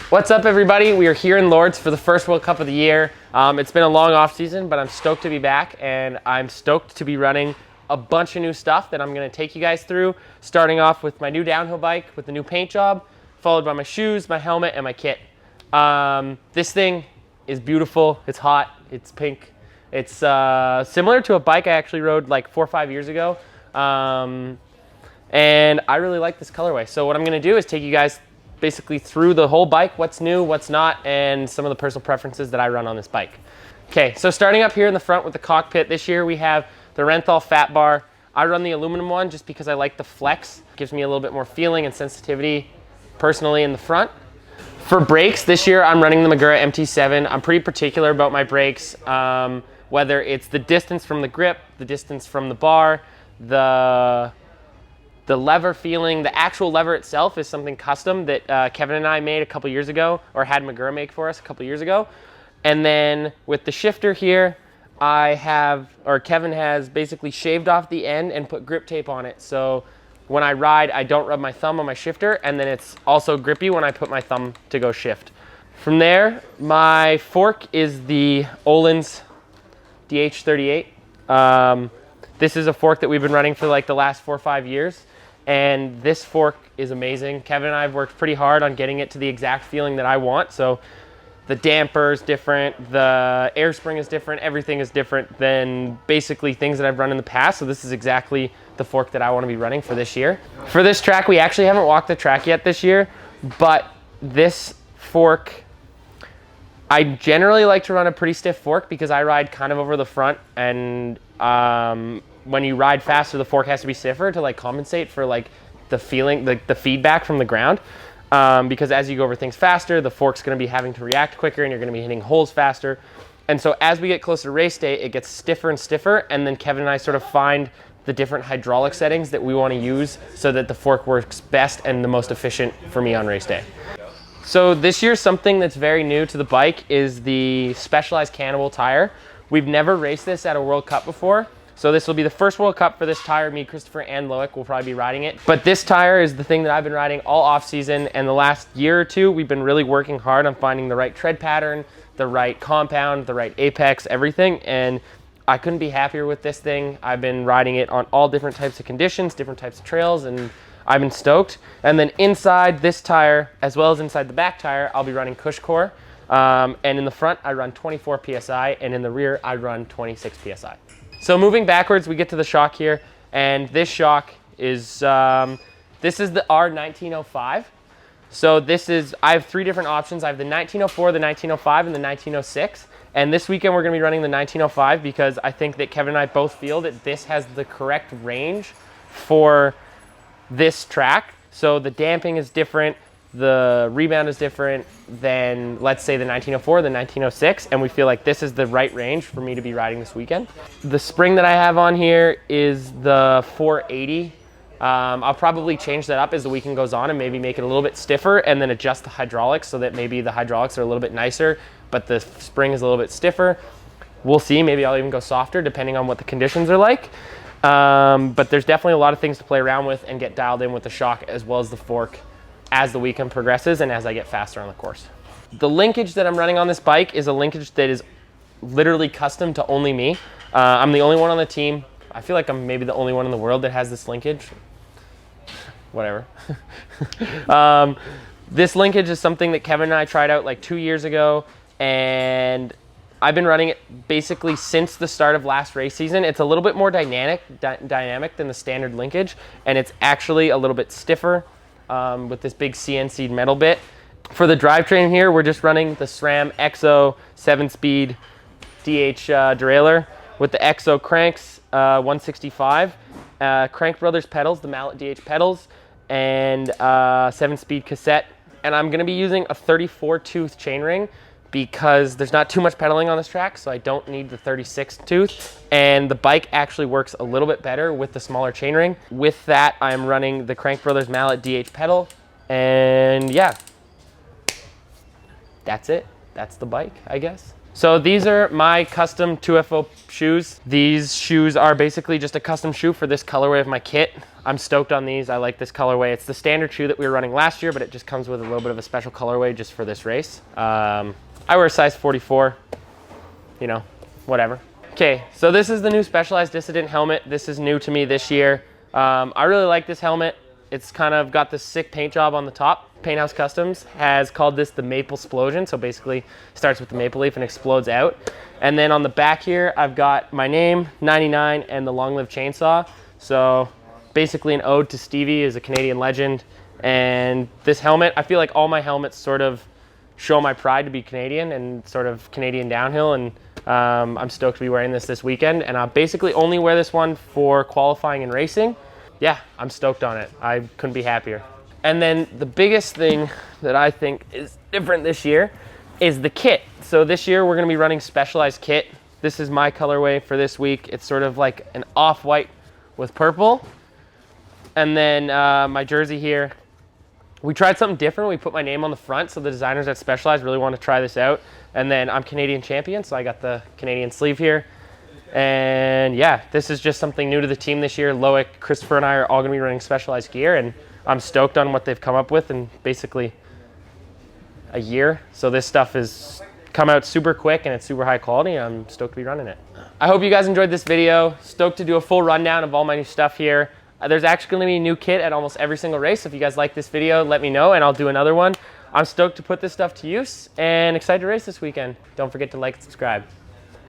What's up, everybody? We are here in Lourdes for the first World Cup of the year. It's been a long off season, but I'm stoked to be back, and I'm stoked to be running a bunch of new stuff that I'm going to take you guys through, starting off with my new downhill bike with the new paint job, followed by my shoes, my helmet, and my kit. This thing is beautiful. It's hot. It's pink. It's similar to a bike I actually rode like 4 or 5 years ago, and I really like this colorway. So what I'm going to do is take you guys basically through the whole bike, what's new, what's not, and some of the personal preferences that I run on this bike. Okay, so starting up here in the front with the Cockpit, this year we have the Renthal Fat Bar. I run the aluminum one just because I like the flex. It gives me a little bit more feeling and sensitivity personally in the front. For brakes, this year I'm running the Magura MT7. I'm pretty particular about my brakes, whether it's the distance from the grip, the distance from the bar, the lever feeling. The actual lever itself is something custom that Kevin and I made a couple years ago, or had Magura make for us a couple years ago. And then with the shifter here, Kevin has basically shaved off the end and put grip tape on it. So when I ride, I don't rub my thumb on my shifter, and then it's also grippy when I put my thumb to go shift. From there, my fork is the Iles DH38. This is a fork that we've been running for like the last 4 or 5 years. And this fork is amazing. Kevin and I have worked pretty hard on getting it to the exact feeling that I want. So the damper is different, the air spring is different, everything is different than basically things that I've run in the past. So this is exactly the fork that I want to be running for this year. For this track, we actually haven't walked the track yet this year, but this fork, I generally like to run a pretty stiff fork because I ride kind of over the front, and when you ride faster, the fork has to be stiffer to like compensate for like the feeling, the feedback from the ground. Because as you go over things faster, the fork's going to be having to react quicker, and you're going to be hitting holes faster. And so as we get closer to race day, it gets stiffer and stiffer, and then Kevin and I sort of find the different hydraulic settings that we want to use so that the fork works best and the most efficient for me on race day. So this year, something that's very new to the bike is the Specialized Cannibal tire. We've never raced this at a World Cup before. So this will be the first World Cup for this tire. Me, Christopher, and Loic will probably be riding it. But this tire is the thing that I've been riding all off season, and the last year or two, we've been really working hard on finding the right tread pattern, the right compound, the right apex, everything. And I couldn't be happier with this thing. I've been riding it on all different types of conditions, different types of trails, and I've been stoked. And then inside this tire, as well as inside the back tire, I'll be running Cush Core. And in the front, I run 24 PSI, and in the rear, I run 26 PSI. So moving backwards, we get to the shock here, and this shock is, this is the R1905. So I have 3 different options. I have the 1904, the 1905, and the 1906. And this weekend we're gonna be running the 1905 because I think that Kevin and I both feel that this has the correct range for this track. So the damping is different, the rebound is different than, let's say, the 1904, the 1906, and we feel like this is the right range for me to be riding this weekend. The spring that I have on here is the 480. I'll probably change that up as the weekend goes on and maybe make it a little bit stiffer and then adjust the hydraulics so that maybe the hydraulics are a little bit nicer, but the spring is a little bit stiffer. We'll see, maybe I'll even go softer depending on what the conditions are like. But there's definitely a lot of things to play around with and get dialed in with the shock as well as the fork as the weekend progresses and as I get faster on the course. The linkage that I'm running on this bike is a linkage that is literally custom to only me. I'm the only one on the team. I feel like I'm maybe the only one in the world that has this linkage. Whatever. This linkage is something that Kevin and I tried out like 2 years ago, and I've been running it basically since the start of last race season. It's a little bit more dynamic than the standard linkage, and it's actually a little bit stiffer with this big CNC metal bit. For the drivetrain here, we're just running the SRAM EXO 7-speed DH derailleur with the EXO cranks, 165, Crank Brothers pedals, the mallet DH pedals, and 7-speed cassette. And I'm gonna be using a 34 tooth chainring because there's not too much pedaling on this track, so I don't need the 36 tooth. And the bike actually works a little bit better with the smaller chainring. With that, I'm running the Crank Brothers mallet DH pedal, and yeah, that's it. That's the bike, I guess. So these are my custom 2FO shoes. These shoes are basically just a custom shoe for this colorway of my kit. I'm stoked on these. I like this colorway. It's the standard shoe that we were running last year, but it just comes with a little bit of a special colorway just for this race. I wear a size 44, you know, whatever. Okay, so this is the new Specialized Dissident helmet. This is new to me this year. I really like this helmet. It's kind of got this sick paint job on the top. Painthouse Customs has called this the Maple Explosion. So basically starts with the maple leaf and explodes out. And then on the back here, I've got my name, 99, and the Long Live Chainsaw. So basically an ode to Stevie, is a Canadian legend. And this helmet, I feel like all my helmets sort of show my pride to be Canadian and sort of Canadian downhill. And I'm stoked to be wearing this weekend. And I basically only wear this one for qualifying and racing. Yeah, I'm stoked on it. I couldn't be happier. And then the biggest thing that I think is different this year is the kit. So this year we're gonna be running Specialized kit. This is my colorway for this week. It's sort of like an off-white with purple. And then my jersey here. We tried something different. We put my name on the front, so the designers at Specialized really want to try this out. And then I'm Canadian champion, so I got the Canadian sleeve here. And yeah, this is just something new to the team this year. Loic, Christopher, and I are all gonna be running Specialized gear, and I'm stoked on what they've come up with in basically a year. So this stuff has come out super quick and it's super high quality. I'm stoked to be running it. I hope you guys enjoyed this video. Stoked to do a full rundown of all my new stuff here. There's actually gonna be a new kit at almost every single race. If you guys like this video, let me know and I'll do another one. I'm stoked to put this stuff to use and excited to race this weekend. Don't forget to like and subscribe.